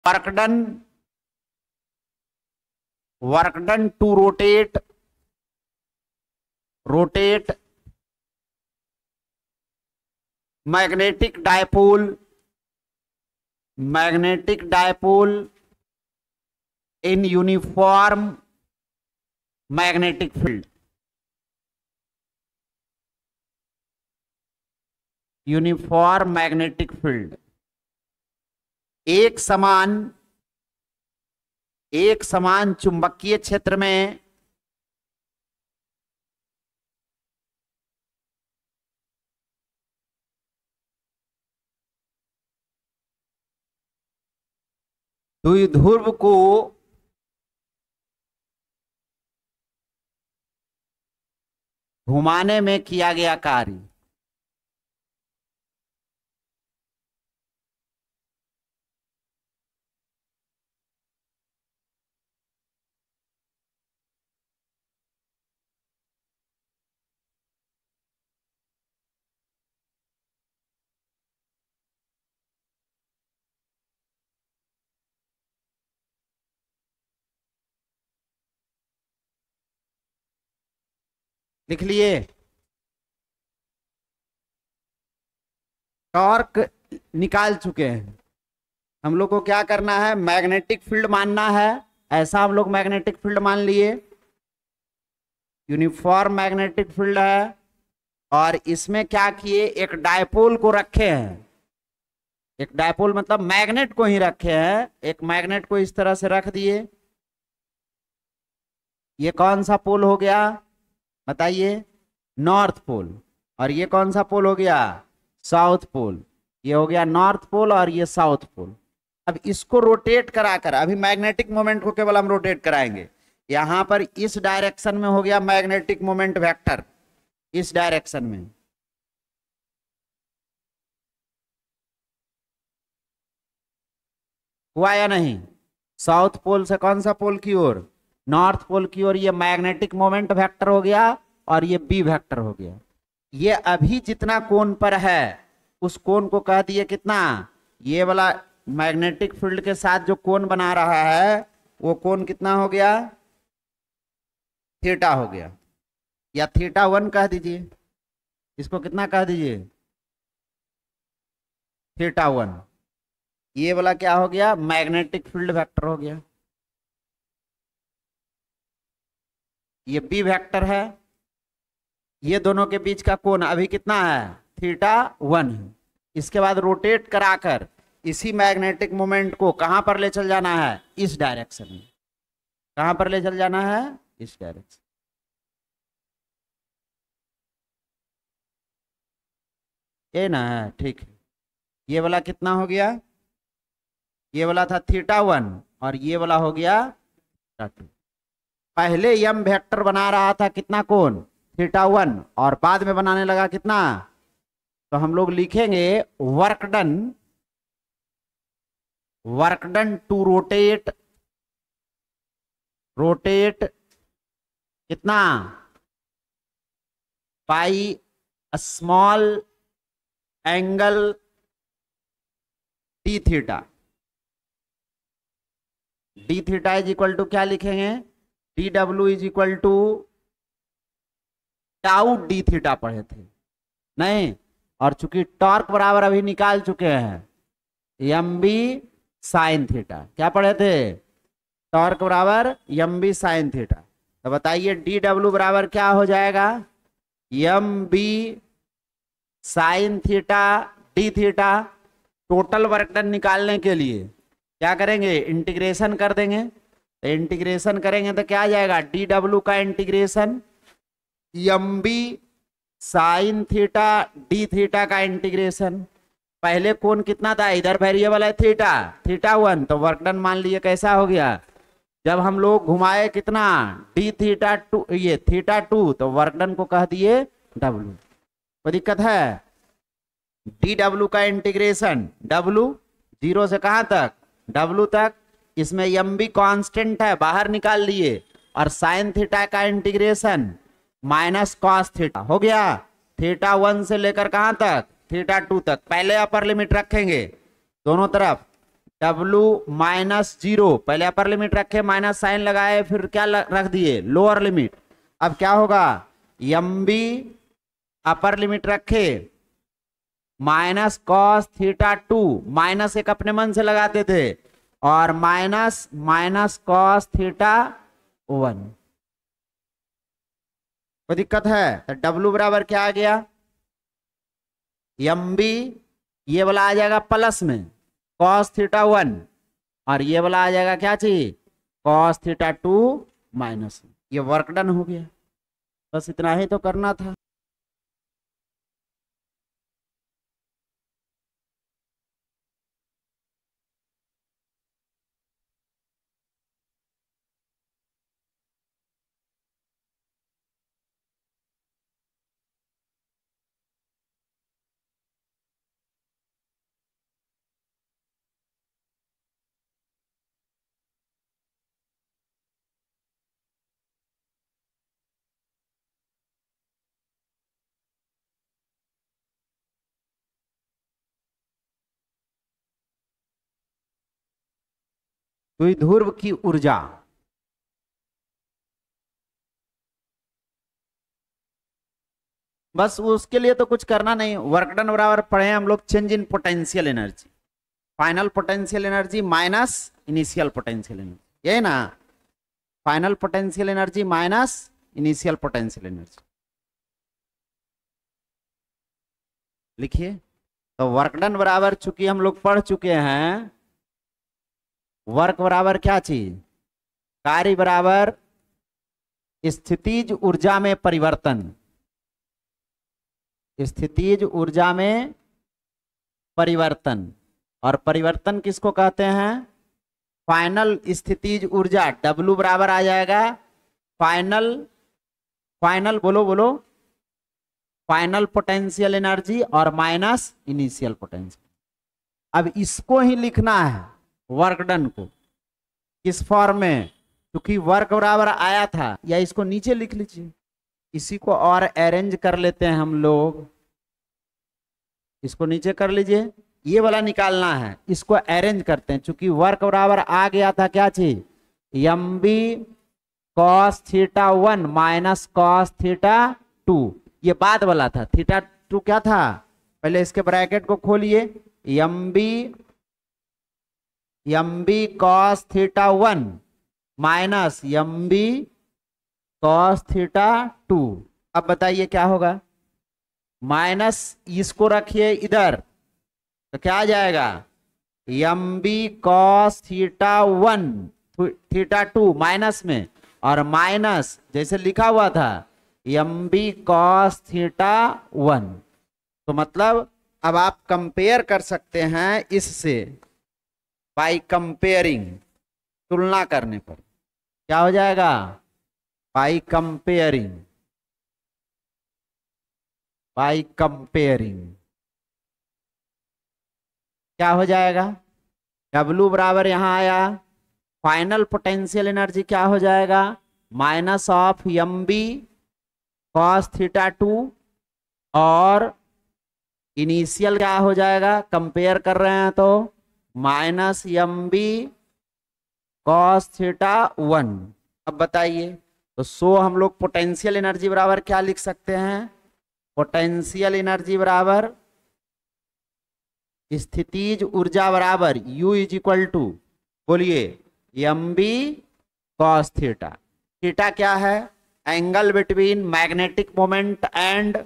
Work done, work done to rotate, rotate magnetic dipole, magnetic dipole in uniform magnetic field, uniform magnetic field, एक समान चुंबकीय क्षेत्र में द्विध्रुव को घुमाने में किया गया कार्य, लिख लिए। टॉर्क निकाल चुके हैं। हम लोग को क्या करना है, मैग्नेटिक फील्ड मानना है। ऐसा हम लोग मैग्नेटिक फील्ड मान लिए, यूनिफॉर्म मैग्नेटिक फील्ड है। और इसमें क्या किए, एक डायपोल को रखे हैं। एक डायपोल मतलब मैग्नेट को ही रखे हैं। एक मैग्नेट को इस तरह से रख दिए। ये कौन सा पोल हो गया बताइए, नॉर्थ पोल। और ये कौन सा पोल हो गया, साउथ पोल। ये हो गया नॉर्थ पोल और ये साउथ पोल। अब इसको रोटेट कराकर, अभी मैग्नेटिक मोमेंट को केवल हम रोटेट कराएंगे। यहां पर इस डायरेक्शन में हो गया मैग्नेटिक मोमेंट वेक्टर, इस डायरेक्शन में। हुआ या नहीं, साउथ पोल से कौन सा पोल की ओर, नॉर्थ पोल की ओर। ये मैग्नेटिक मोमेंट वेक्टर हो गया और ये बी वेक्टर हो गया। ये अभी जितना कोण पर है उस कोण को कह दिए कितना, ये वाला मैग्नेटिक फील्ड के साथ जो कोण बना रहा है वो कोण कितना हो गया, थीटा हो गया, या थीटा 1 कह दीजिए। इसको कितना कह दीजिए, थीटा 1। ये वाला क्या हो गया, मैग्नेटिक फील्ड वेक्टर हो गया। ये बी वेक्टर है। ये दोनों के बीच का कोण अभी कितना है, थीटा 1 है। इसके बाद रोटेट कराकर इसी मैग्नेटिक मोमेंट को कहां पर ले चल जाना है, इस डायरेक्शन में। कहां पर ले चल जाना है, इस डायरेक्शन। ये ना है, ठीक है। ये वाला कितना हो गया, ये वाला था थीटा 1 और ये वाला हो गया थीटा 2। पहले यम वेक्टर बना रहा था कितना कोण, थीटा 1, और बाद में बनाने लगा कितना। तो हम लोग लिखेंगे work done, work done to rotate, rotate कितना, pi small angle D theta. D theta is equal to क्या लिखेंगे, D W is equal to tau D theta पढ़े थे नहीं। और चूंकि टॉर्क बराबर अभी निकाल चुके हैं, एम बी साइन थीटा। क्या पढ़े थे, टॉर्क बराबर एम बी साइन थीटा। तो बताइए डी डब्ल्यू बराबर क्या हो जाएगा, M B sine theta D theta. Total work done निकालने के लिए क्या करेंगे, इंटीग्रेशन कर देंगे। तो इंटीग्रेशन करेंगे तो क्या आ जाएगा, डी डब्ल्यू का integration, M B sine theta D theta का इंटीग्रेशन। पहले कोण कितना था, इधर वेरिएबल है थीटा, थीटा 1। तो वर्क डन मान लिए कैसा हो गया, जब हम लोग घुमाए कितना, डी थीटा 2, ये थीटा 2, तो वर्क डन को कह दिए डब्ल्यू। कोई दिक्कत है, डी डब्ल्यू का इंटीग्रेशन, डब्ल्यू 0 से कहां तक, डब्ल्यू तक। इसमें एम बी कॉन्स्टेंट है, बाहर निकाल लिए। और साइन थीटा का इंटीग्रेशन माइनस कॉस थीटा हो गया, थीटा 1 से लेकर कहां तक, थीटा 2 तक। पहले अपर लिमिट रखेंगे दोनों तरफ, W माइनस 0, पहले अपर लिमिट रखे, माइनस साइन लगाए, फिर क्या रख दिए, लोअर लिमिट। अब क्या होगा, MB अपर लिमिट रखे, माइनस कॉस थीटा 2, माइनस एक अपने मन से लगाते थे, और माइनस माइनस कॉस थीटा 1। कोई दिक्कत है? तो W बराबर क्या आ गया, MB ये वाला आ जाएगा प्लस में कॉस थीटा 1, और ये वाला आ जाएगा क्या चाहिए, कॉस थीटा 2 माइनस। ये वर्क डन हो गया। बस इतना ही तो करना था। द्विध्रुव की ऊर्जा, बस उसके लिए तो कुछ करना नहीं, वर्क डन बराबर पढ़े हम लोग change in potential energy, final potential energy minus initial potential energy, यही ना, final potential energy minus initial potential energy. लिखिए, तो वर्क डन बराबर चूंकि हम लोग पढ़ चुके हैं, वर्क बराबर क्या चीज, कार्य बराबर स्थितिज ऊर्जा में परिवर्तन, स्थितिज ऊर्जा में परिवर्तन, और परिवर्तन किसको कहते हैं, फाइनल स्थितिज ऊर्जा। W बराबर आ जाएगा फाइनल, फाइनल बोलो बोलो, फाइनल पोटेंशियल एनर्जी और माइनस इनिशियल पोटेंशियल। अब इसको ही लिखना है वर्क डन को, किस फॉर्म में, क्योंकि वर्क बराबर आया था, या इसको नीचे लिख लीजिए, इसी को और अरेंज कर लेते हैं हम लोग, इसको नीचे कर लीजिए, ये वाला निकालना है, इसको अरेंज करते हैं, चूंकि वर्क बराबर आ गया था क्या चीज, MB cos theta 1 minus cos theta 2, ये बाद वाला था, थीटा 2 क्या था, पहले इसके ब्रैकेट को खोलिए, MB cos theta 1 minus MB cos theta 2। अब बताइए क्या होगा, माइनस इसको रखिए इधर, तो क्या आ जाएगा, MB cos theta 1 theta 2 minus में, और माइनस जैसे लिखा हुआ था MB कॉस थीटा 1। तो मतलब अब आप कंपेयर कर सकते हैं इससे, बाय कंपेयरिंग, तुलना करने पर क्या हो जाएगा, बाय कंपेयरिंग, बाय कंपेयरिंग क्या हो जाएगा, W बराबर यहां आया, फाइनल पोटेंशियल एनर्जी क्या हो जाएगा, minus of MB cos theta 2, और इनिशियल क्या हो जाएगा, कंपेयर कर रहे हैं तो माइनस MB कॉस थीटा 1। अब बताइए, तो सो हम लोग पोटेंशियल एनर्जी बराबर क्या लिख सकते हैं, पोटेंशियल एनर्जी बराबर स्थितिज ऊर्जा बराबर U इज इक्वल टू, बोलिए, MB कॉस थीटा। थीटा क्या है, angle between magnetic moment and,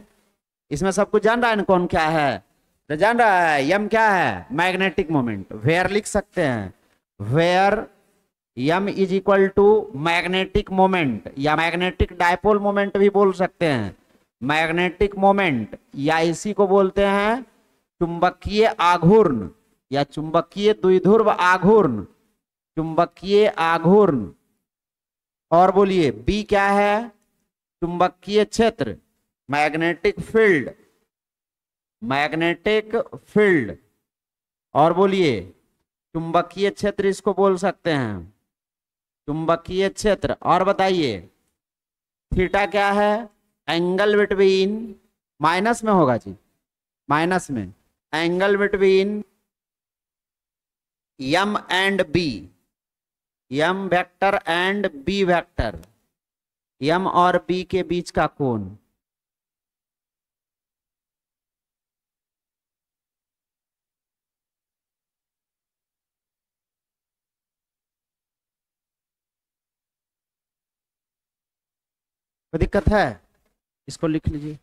इसमें सब कुछ जान रहा है ना कौन क्या है, तो जान रहा है, M क्या है, मैग्नेटिक मोमेंट, वेयर लिख सकते हैं, where M is equal to magnetic moment, या मैग्नेटिक डायपोल मोमेंट भी बोल सकते हैं, मैग्नेटिक मोमेंट, या इसी को बोलते हैं चुंबकीय आघूर्ण, या चुंबकीय द्विध्रुव आघूर्ण, चुंबकीय आघूर्ण। और बोलिए B क्या है, चुंबकीय क्षेत्र, मैग्नेटिक फील्ड, मैग्नेटिक फील्ड। और बोलिए चुंबकीय क्षेत्र इसको बोल सकते हैं, चुंबकीय क्षेत्र। और बताइए थीटा क्या है, एंगल बिटवीन, माइनस में होगा जी, माइनस में, angle between M and B, M vector and B vector, M और बी के बीच का कोण। कोई दिक्कत है? इसको लिख लीजिए।